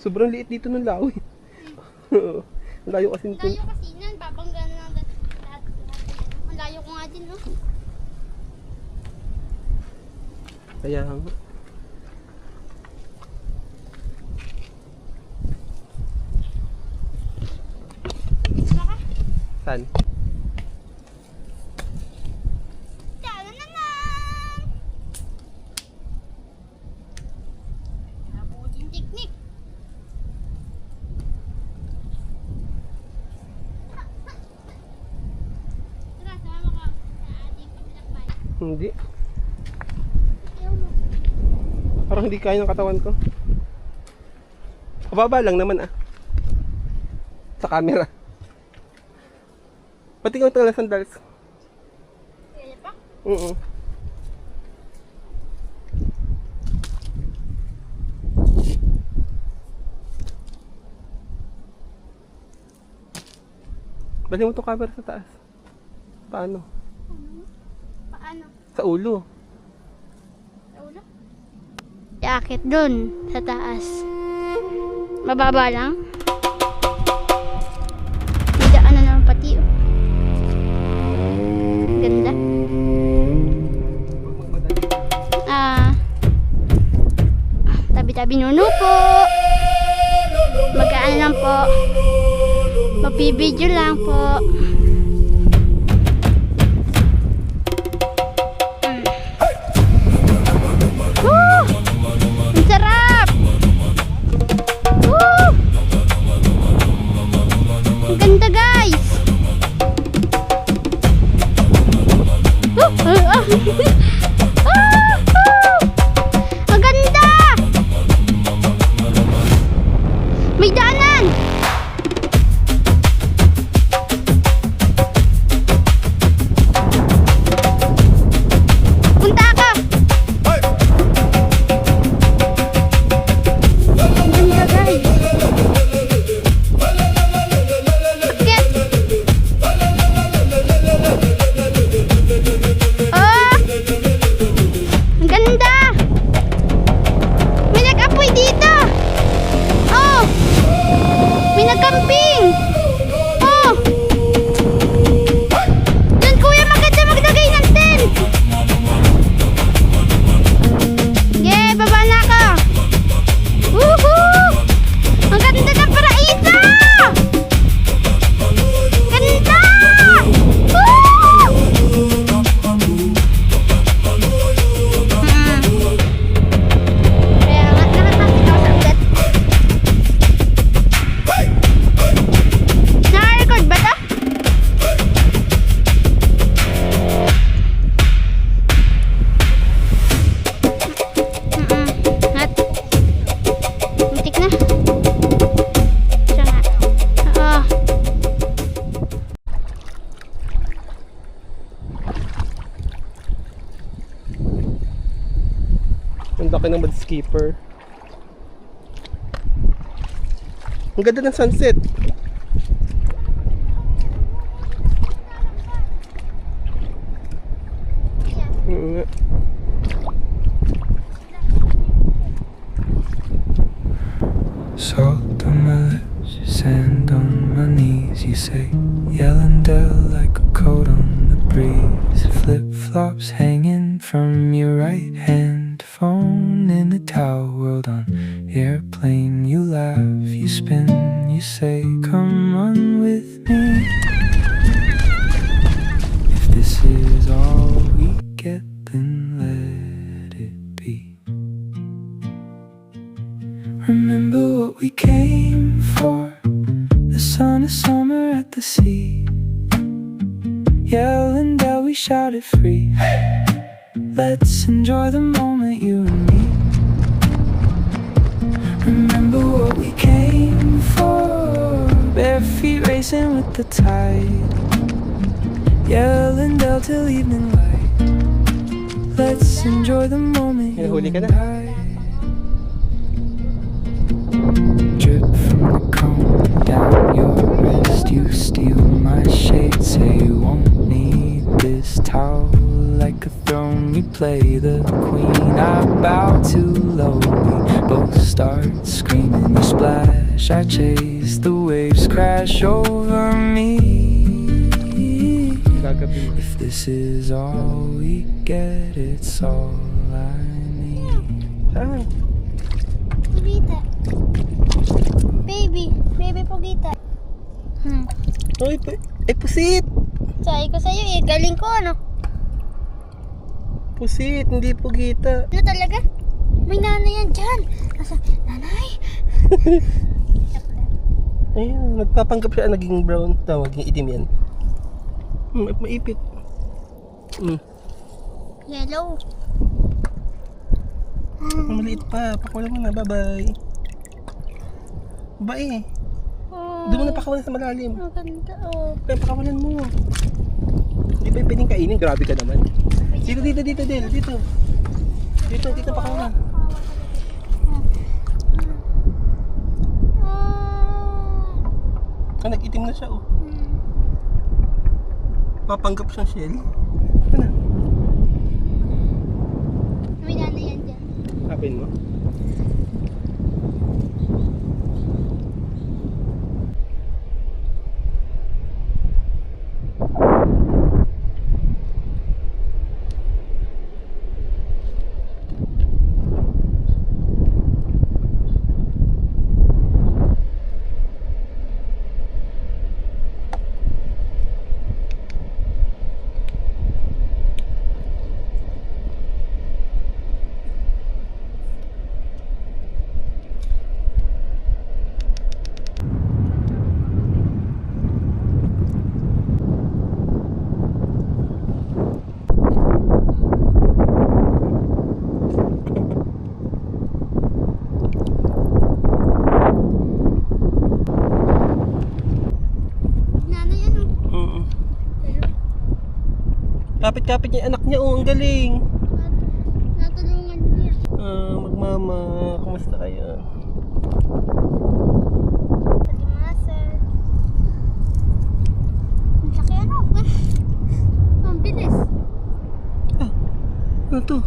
Sobrang liit dito ng Lawi. Ang layo kasi nito. Layo kasi nun, babangga na lang lahat. Ang layo ko nga din, no? Kaya nga. Saan? Tala na lang! Nabuting teknik. Tara, sama ka sa ating paglalakbay. Hindi. Ayaw mo. Parang hindi kaya ng katawan ko. Kababa lang naman sa camera. Pati ko ito na sandals. Kaya pa? Oo. Bali mo itong camera sa taas. Paano? Paano? Sa ulo. Sa ulo? Iakit dun, sa taas. Mababa lang. May daanan naman pati. Ganda. Tabi-tabi nuno po. Mag-ano lang po. Mapibidyo lang po. Woo! Ang sarap! Woo! Ang ganda, guys! Ang ganda! May daanan! Punta ka! Ang ganda, guys! Akit! Ang ganda! May nag-apoy dito! Oh! May nag-camping! Oh! Doon, kuya, maganda maglagay ng tent! Yeah, baba na ako! Woohoo! Ang ganda ng paraiso! Ganda! Woo! Kaya nga, nakakasik ako sa ugat. Naka-record ba to? At muntik na. Siya nga. Oo. Ang laki ng mud skipper. Ang ganda ng sunset. Oo nga. Salt on my lips, sand on my knees. You say Yellendale like a coat on the breeze. Flip-flops hanging from your right hand. Phone in the tower world on airplane. You laugh, you spin, you say, come on with me. If this is all we get, then let it be. Remember what we came for. The sun is summer at the sea. Yelling down, we shouted free. Let's enjoy the moment, you and me. Remember what we came for. Bare feet racing with the tide. Yelling down till evening light. Let's enjoy the moment, you Huli ka and na. I. Drip from the cone down your wrist. You steal my shade, say you won't need this towel like a throne. You play the queen. I bow too low, we both start screaming. You splash, I chase, the waves crash over me. Gagabi. If this is all we get, it's all I need. Saan? Pugita. Baby Pugita. Uy, pusit! Sabi ko sa'yo eh, galing ko ano. Pusit, hindi pugita. Ano talaga? May nanay yan dyan. Nasa, nanay. Ayun, nagpapanggap siya, naging brown. Tawag, itim yan. Maipit. Yellow. Maliit pa. Pakawalan mo na. Bye-bye. Bye. Oh, Doon mo na pakawalan sa malalim. ang ganda oh. Kaya pakawalan mo. Hindi pa yung pwedeng kainin. Grabe ka naman. Dito, Del. Dito pakawalan. Nag-itim na siya, oh. Papanggap siyang shell. Ito na. May nanay yan dyan. Hapin mo. Nanay ano? Kapit-kapit niya yung anak niya, oh. Ang galing. Natulungan niya. Magmama, kumusta kayo? Palimasal. Ang laki ano? Ang bilis. Ano to?